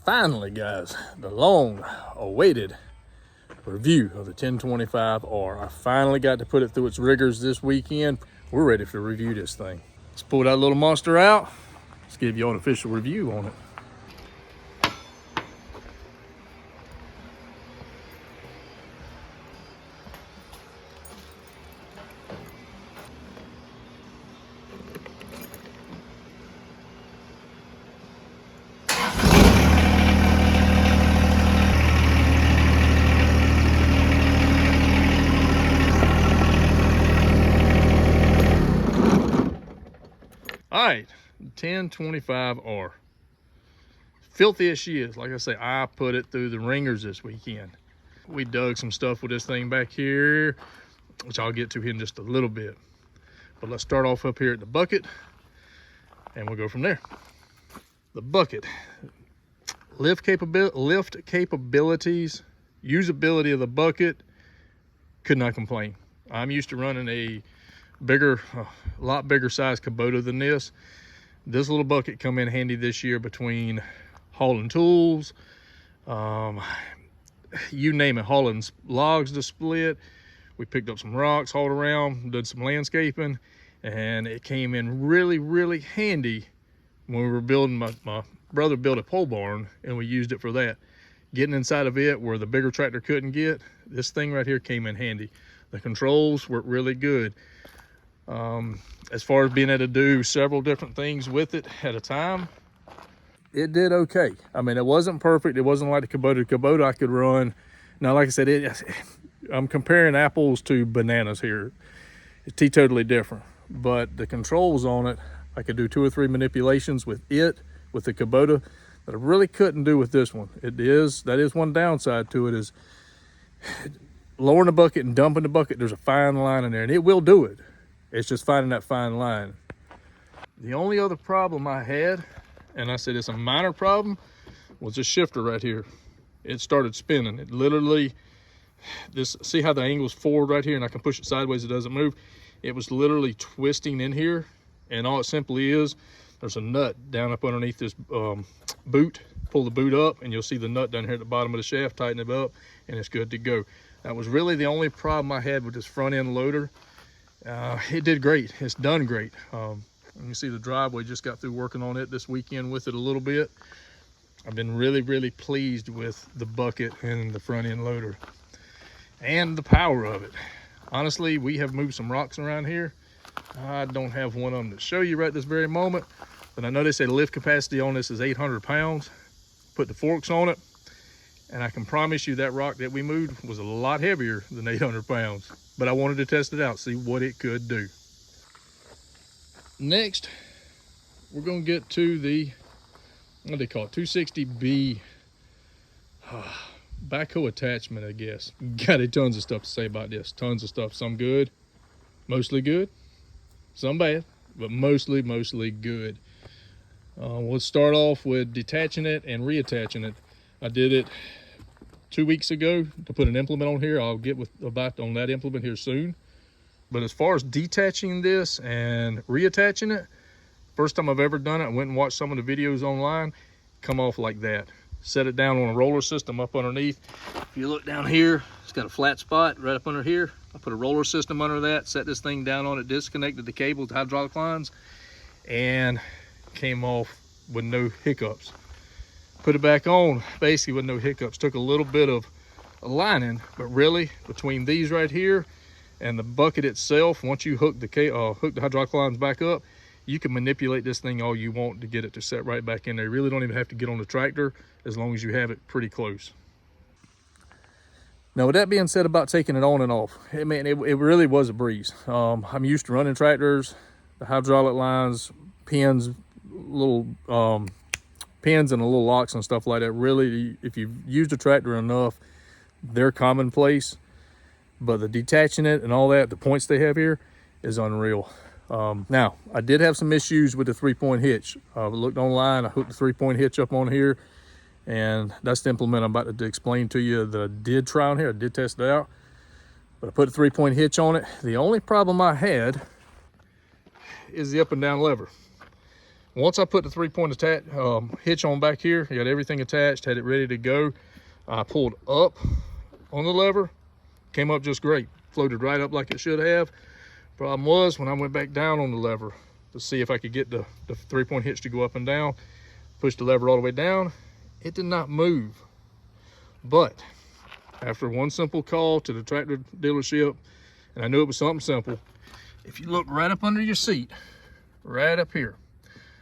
Finally, guys, the long awaited review of the 1025R. I finally got to put it through its rigors this weekend. We're ready to review this thing. Let's pull that little monster out. Let's give you an official review on it. All right, 1025R. Filthy as she is, like I say, I put it through the ringers this weekend. We dug some stuff with this thing back here, which I'll get to here in just a little bit. But let's start off up here at the bucket, and we'll go from there. The bucket, lift capabilities, usability of the bucket, could not complain. I'm used to running a lot bigger size Kubota than this. This little bucket come in handy this year between hauling tools, you name it, hauling logs to split. We picked up some rocks, hauled around, did some landscaping, and it came in really handy when we were building. My brother built a pole barn, and we used it for that. Getting inside of it where the bigger tractor couldn't get, this thing right here came in handy. The controls were really good. As far as being able to do several different things with it at a time, it did okay. I mean, it wasn't perfect. It wasn't like the Kubota. Kubota I could run. Now, like I said, I'm comparing apples to bananas here. It's totally different. But the controls on it, I could do 2 or 3 manipulations with the Kubota that I really couldn't do with this one. That is one downside to it, is lowering the bucket and dumping the bucket. There's a fine line in there, and it will do it. It's just finding that fine line. The only other problem I had, and I said it's a minor problem, was this shifter right here. It started spinning. It literally, see how the angle's forward right here, and I can push it sideways, it doesn't move. It was literally twisting in here, and all it simply is, there's a nut down up underneath this boot. Pull the boot up, and you'll see the nut down here at the bottom of the shaft. Tighten it up, and it's good to go. That was really the only problem I had with this front end loader. It did great. It's done great. You see the driveway, just got through working on it this weekend with it a little bit. I've been really pleased with the bucket and the front end loader and the power of it. Honestly, we have moved some rocks around here. I don't have one of them to show you right this very moment, but I know they say the lift capacity on this is 800 pounds. Put the forks on it, and I can promise you that rock that we moved was a lot heavier than 800 pounds. But I wanted to test it out, see what it could do. Next, we're gonna get to the, what do they call it, 260B backhoe attachment, I guess. Got tons of stuff to say about this, tons of stuff. Some good, mostly good, some bad, but mostly good. We'll start off with detaching it and reattaching it. I did it 2 weeks ago to put an implement on here. I'll get about on that implement here soon. But as far as detaching this and reattaching it, first time I've ever done it, I went and watched some of the videos online, come off like that. Set it down on a roller system up underneath. If you look down here, it's got a flat spot right up under here. I put a roller system under that, set this thing down on it, disconnected the cable with hydraulic lines, and came off with no hiccups. Put it back on basically with no hiccups. Took a little bit of lining, but really between these right here and the bucket itself, once you hook the hydraulic lines back up, you can manipulate this thing all you want to get it to set right back in there. You really don't even have to get on the tractor as long as you have it pretty close. Now, with that being said about taking it on and off, it really was a breeze. I'm used to running tractors, the hydraulic lines, pins, little pins and the little locks and stuff like that. Really, if you've used a tractor enough, they're commonplace. But the detaching it and all that, the points they have here is unreal. Now, I did have some issues with the 3-point hitch. I looked online, I hooked the 3-point hitch up on here, and that's the implement I'm about to explain to you that I did try on here. I did test it out, but I put a 3-point hitch on it. The only problem I had is the up and down lever. Once I put the 3-point hitch on back here, I got everything attached, had it ready to go. I pulled up on the lever, came up just great, floated right up like it should have. Problem was, when I went back down on the lever to see if I could get the 3-point hitch to go up and down, pushed the lever all the way down, it did not move. But after one simple call to the tractor dealership, and I knew it was something simple, if you look right up under your seat, right up here,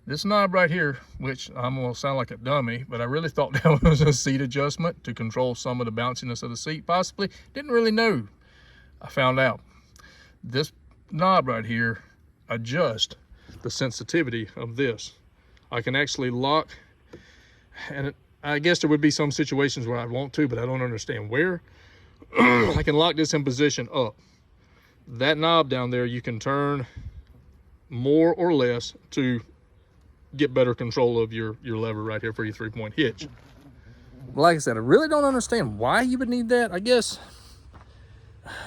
this knob right here, which I'm gonna sound like a dummy, but I really thought that was a seat adjustment to control some of the bounciness of the seat, possibly. Didn't really know. I found out. This knob right here adjusts the sensitivity of this. I can actually lock, and I guess there would be some situations where I'd want to, but I don't understand where. I can lock this in position up. That knob down there, you can turn more or less to get better control of your lever right here for your 3-point hitch. Like I said, I really don't understand why you would need that. I guess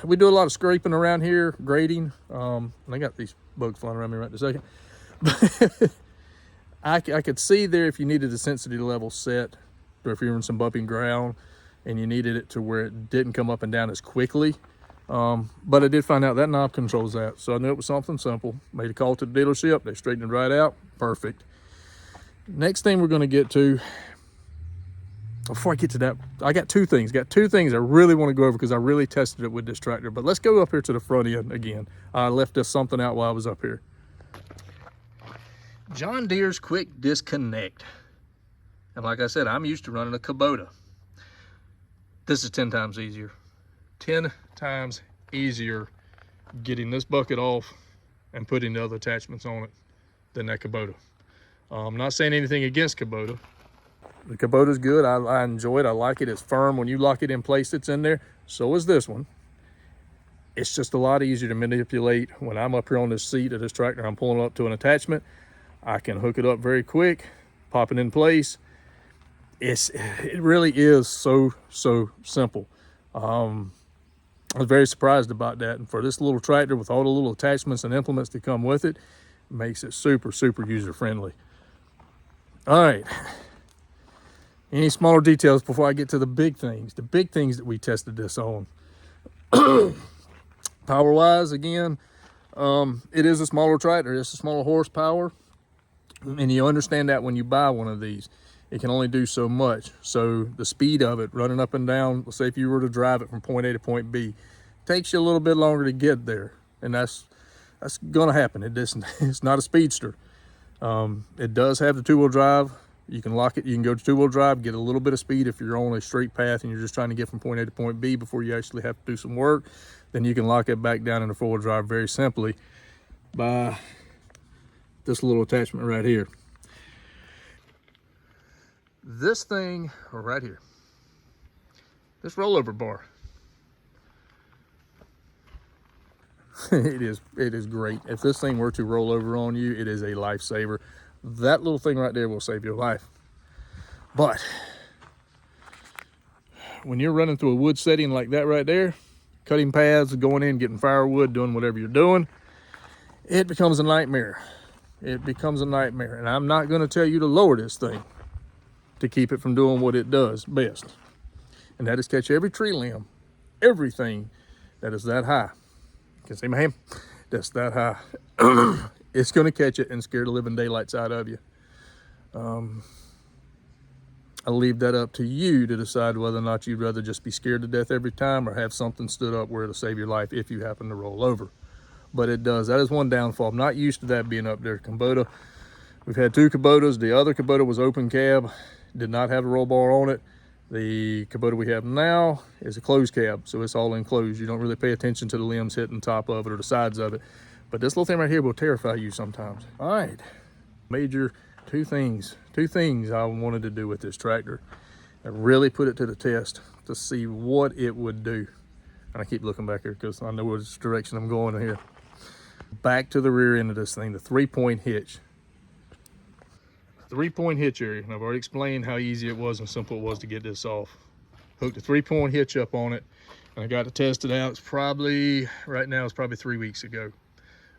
we do a lot of scraping around here, grading. And I got these bugs flying around me right in a second. But I could see there if you needed the sensitivity level set, or if you're in some bumping ground and you needed it to where it didn't come up and down as quickly. But I did find out that knob controls that. So I knew it was something simple. Made a call to the dealership. They straightened it right out. Perfect. Next thing we're going to get to, before I get to that, I got two things. I really want to go over because I really tested it with this tractor. But let's go up here to the front end again. I left this something out while I was up here. John Deere's quick disconnect. And like I said, I'm used to running a Kubota. This is 10 times easier. 10 times easier getting this bucket off and putting the other attachments on it than that Kubota. I'm not saying anything against Kubota. The Kubota's good. I enjoy it. I like it. It's firm. When you lock it in place, it's in there. So is this one. It's just a lot easier to manipulate. When I'm up here on this seat of this tractor, I'm pulling up to an attachment. I can hook it up very quick, pop it in place. It really is so simple. I was very surprised about that. And for this little tractor with all the little attachments and implements that come with it, makes it super user friendly. All right. Any smaller details before I get to the big things? The big things that we tested this on. Power wise, again, it is a smaller tractor. It's a smaller horsepower. And you understand that when you buy one of these. It can only do so much. So the speed of it, running up and down, let's say if you were to drive it from point A to point B, takes you a little bit longer to get there. And that's gonna happen. It's not a speedster. It does have the 2-wheel drive. You can lock it, you can go to 2-wheel drive, get a little bit of speed if you're on a straight path and you're just trying to get from point A to point B before you actually have to do some work. Then you can lock it back down into 4-wheel drive very simply by this little attachment right here. This thing right here, this rollover bar, it is great. If this thing were to roll over on you, it is a lifesaver. That little thing right there will save your life. But when you're running through a wood setting like that right there, cutting paths, going in, getting firewood, doing whatever you're doing, it becomes a nightmare. It becomes a nightmare. And I'm not going to tell you to lower this thing to keep it from doing what it does best. And that is catch every tree limb, everything that is that high. You can see my hand? That's that high. It's going to catch it and scare the living daylights out of you. I'll leave that up to you to decide whether or not you'd rather just be scared to death every time or have something stood up where it'll save your life if you happen to roll over. But it does. That is one downfall. I'm not used to that being up there. Kubota, we've had 2 Kubotas. The other Kubota was open cab, did not have a roll bar on it. The Kubota we have now is a closed cab, so it's all enclosed. You don't really pay attention to the limbs hitting the top of it or the sides of it. But this little thing right here will terrify you sometimes. All right, major two things I wanted to do with this tractor. I really put it to the test to see what it would do. And I keep looking back here because I know which direction I'm going here. Back to the rear end of this thing, the 3-point hitch. 3-point hitch area, and I've already explained how easy it was and simple it was to get this off. Hooked a 3-point hitch up on it, and I got to test it out. It's probably, right now, it's probably 3 weeks ago.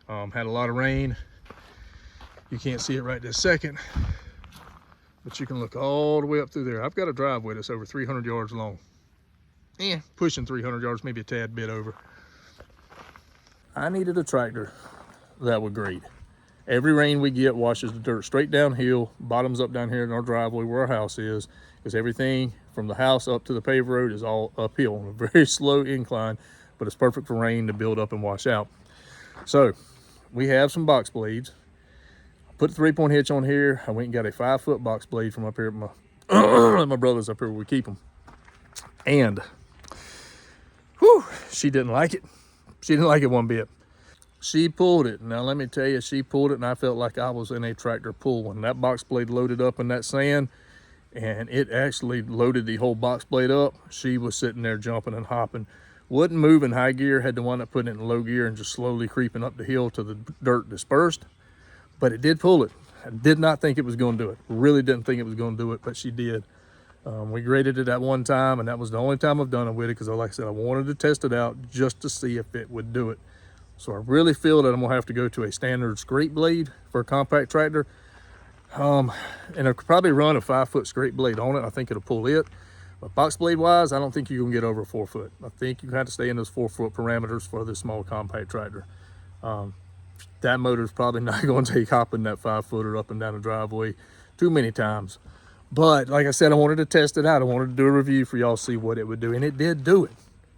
Had a lot of rain. You can't see it right this second, but you can look all the way up through there. I've got a driveway that's over 300 yards long. Pushing 300 yards, maybe a tad bit over. I needed a tractor that would grade. Every rain we get washes the dirt straight downhill, bottoms up down here in our driveway where our house is, because everything from the house up to the paved road is all uphill on a very slow incline, but it's perfect for rain to build up and wash out. So we have some box blades. Put the 3-point hitch on here. I went and got a 5-foot box blade from up here at my my brother's up here where we keep them. And whew, she didn't like it. She didn't like it one bit. She pulled it. Now let me tell you, she pulled it and I felt like I was in a tractor pull. When that box blade loaded up in that sand and it actually loaded the whole box blade up, she was sitting there jumping and hopping. Wouldn't move in high gear, had to wind up putting it in low gear and just slowly creeping up the hill till the dirt dispersed. But it did pull it. I did not think it was going to do it. Really didn't think it was going to do it, but she did. We graded it at one time, and that was the only time I've done it with it because, like I said, I wanted to test it out just to see if it would do it. So I really feel that I'm going to have to go to a standard scrape blade for a compact tractor. And I'll probably run a 5-foot scrape blade on it. I think it'll pull it. But box blade wise, I don't think you can get over 4 foot. I think you have to stay in those 4-foot parameters for this small compact tractor. That motor's probably not going to take hopping that 5-footer up and down the driveway too many times. But like I said, I wanted to test it out. I wanted to do a review for y'all to see what it would do, and it did do it.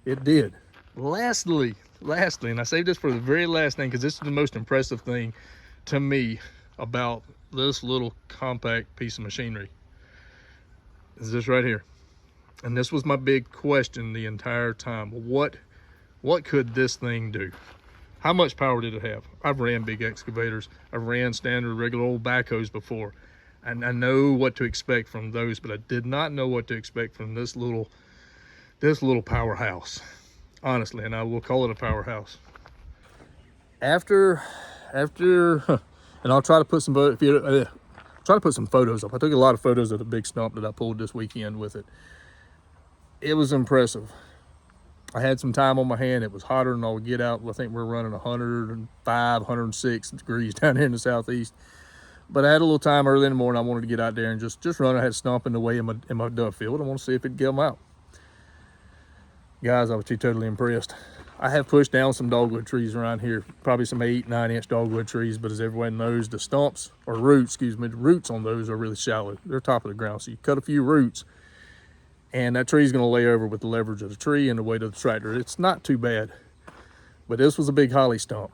It did. Lastly, and I saved this for the very last thing because this is the most impressive thing to me about this little compact piece of machinery, is this right here. And this was my big question the entire time. What could this thing do? How much power did it have? I've ran big excavators. I've ran standard regular old backhoes before. And I know what to expect from those, but I did not know what to expect from this little powerhouse. Honestly, and I will call it a powerhouse. After, and I'll try to put some photos up. I took a lot of photos of the big stump that I pulled this weekend with it. It was impressive. I had some time on my hand. It was hotter than all get out. I think we're running 105, 106 degrees down here in the southeast. But I had a little time early in the morning. I wanted to get out there and just run. I had stomping away in my dove field. I want to see if it'd get them out. Guys, I was totally impressed. I have pushed down some dogwood trees around here, probably some 8-9 inch dogwood trees, but as everyone knows, the stumps or roots, the roots on those are really shallow. They're top of the ground. So you cut a few roots and that tree's going to lay over with the leverage of the tree and the weight of the tractor. It's not too bad. But this was a big holly stump.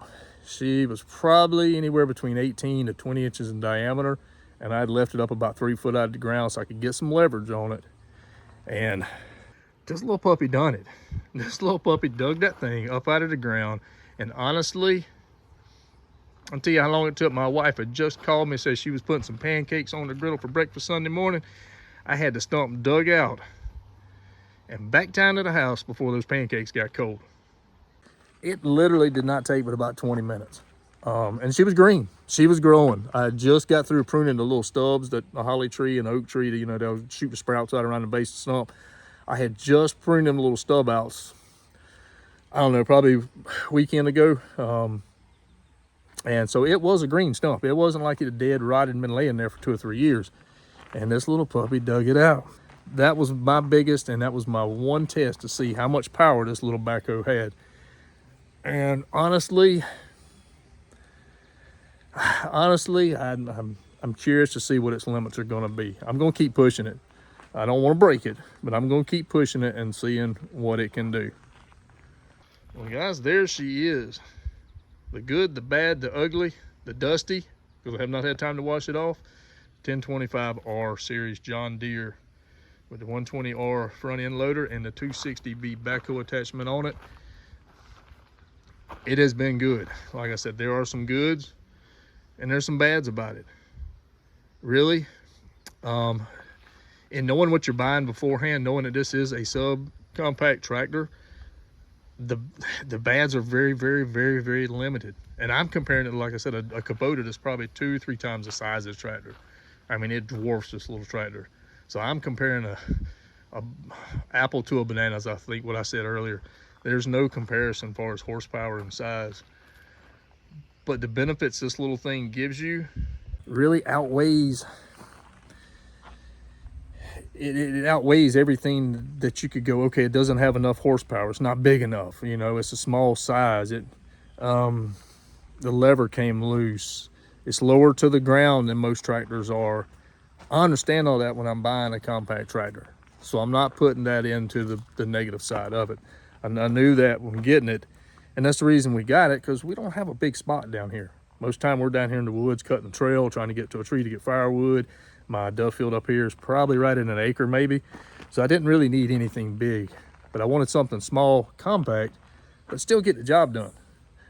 She was probably anywhere between 18 to 20 inches in diameter, and I'd left it up about 3 foot out of the ground so I could get some leverage on it. And this little puppy done it. This little puppy dug that thing up out of the ground. And honestly, I'll tell you how long it took. My wife had just called me and said she was putting some pancakes on the griddle for breakfast Sunday morning. I had the stump dug out and back down to the house before those pancakes got cold. It literally did not take but about 20 minutes. And she was green. She was growing. I just got through pruning the little stubs that a holly tree and oak tree, they'll shoot the sprouts out around the base of the stump. I had just pruned them little stub outs, I don't know, probably a weekend ago. And so it was a green stump. It wasn't like it had dead, rotted, and been laying there for 2 or 3 years. And this little puppy dug it out. That was my biggest, and that was my one test to see how much power this little backhoe had. And honestly, I'm curious to see what its limits are going to be. I'm going to keep pushing it. I don't want to break it, but I'm going to keep pushing it and seeing what it can do. Well, guys, there she is. The good, the bad, the ugly, the dusty, because I have not had time to wash it off. 1025R series John Deere with the 120R front end loader and the 260B backhoe attachment on it. It has been good. Like I said, there are some goods and there's some bads about it. Really, and knowing what you're buying beforehand, knowing that this is a subcompact tractor, the bads are very, very, very, very limited. And I'm comparing it to, like I said, a Kubota that's probably 2-3 times the size of this tractor. I mean, it dwarfs this little tractor. So I'm comparing a apple to a banana, as I think what I said earlier. There's no comparison as far as horsepower and size. But the benefits this little thing gives you really outweighs it outweighs everything that you could go, okay, it doesn't have enough horsepower, it's not big enough, you know, it's a small size, the lever came loose, it's lower to the ground than most tractors are. I understand all that when I'm buying a compact tractor, so I'm not putting that into the negative side of it. I knew that when getting it, and that's the reason we got it, because we don't have a big spot down here. Most time we're down here in the woods cutting the trail, trying to get to a tree to get firewood. My dove field up here is probably right in an acre maybe, so I didn't really need anything big, but I wanted something small, compact, but still get the job done.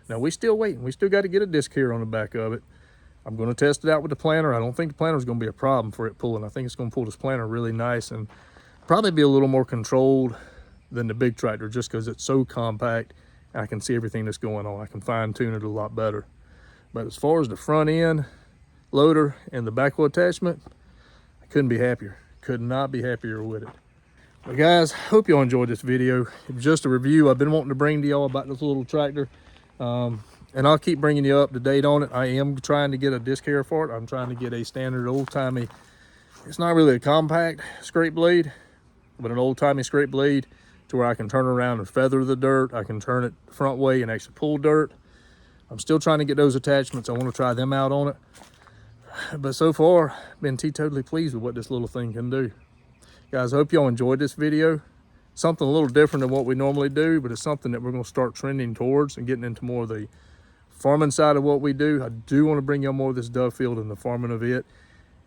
Now we still waiting, we still got to get a disc here on the back of it. I'm going to test it out with the planter. I don't think the planter is going to be a problem for it pulling. I think it's going to pull this planter really nice and probably be a little more controlled than the big tractor, just because it's so compact. I can see everything that's going on. I can fine tune it a lot better. But as far as the front end loader and the backhoe attachment, I couldn't be happier. Could not be happier with it. But guys, hope y'all enjoyed this video. It was just a review I've been wanting to bring to y'all about this little tractor. And I'll keep bringing you up to date on it. I am trying to get a disc hair for it. I'm trying to get a standard old-timey, it's not really a compact scrape blade, but an old-timey scrape blade to where I can turn around and feather the dirt. I can turn it the front way and actually pull dirt. I'm still trying to get those attachments. I want to try them out on it. But so far, been totally pleased with what this little thing can do. Guys, I hope y'all enjoyed this video. Something a little different than what we normally do, but it's something that we're going to start trending towards and getting into more of the farming side of what we do. I do want to bring y'all more of this dove field and the farming of it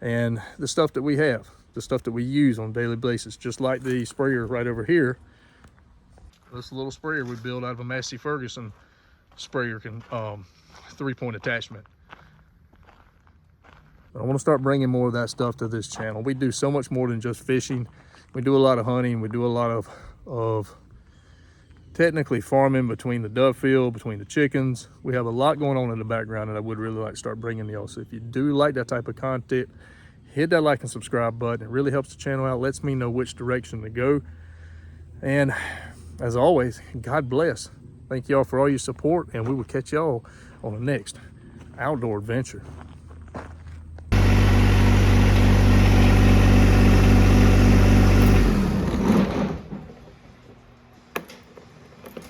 and the stuff that we have, the stuff that we use on a daily basis, just like the sprayer right over here. This little sprayer we built out of a Massey Ferguson sprayer, 3-point attachment. I want to start bringing more of that stuff to this channel. We do so much more than just fishing. We do a lot of hunting. We do a lot of technically farming between the dove field, between the chickens. We have a lot going on in the background that I would really like to start bringing y'all. So if you do like that type of content, hit that like and subscribe button. It really helps the channel out, lets me know which direction to go. And as always, God bless. Thank y'all for all your support, and we will catch y'all on the next outdoor adventure.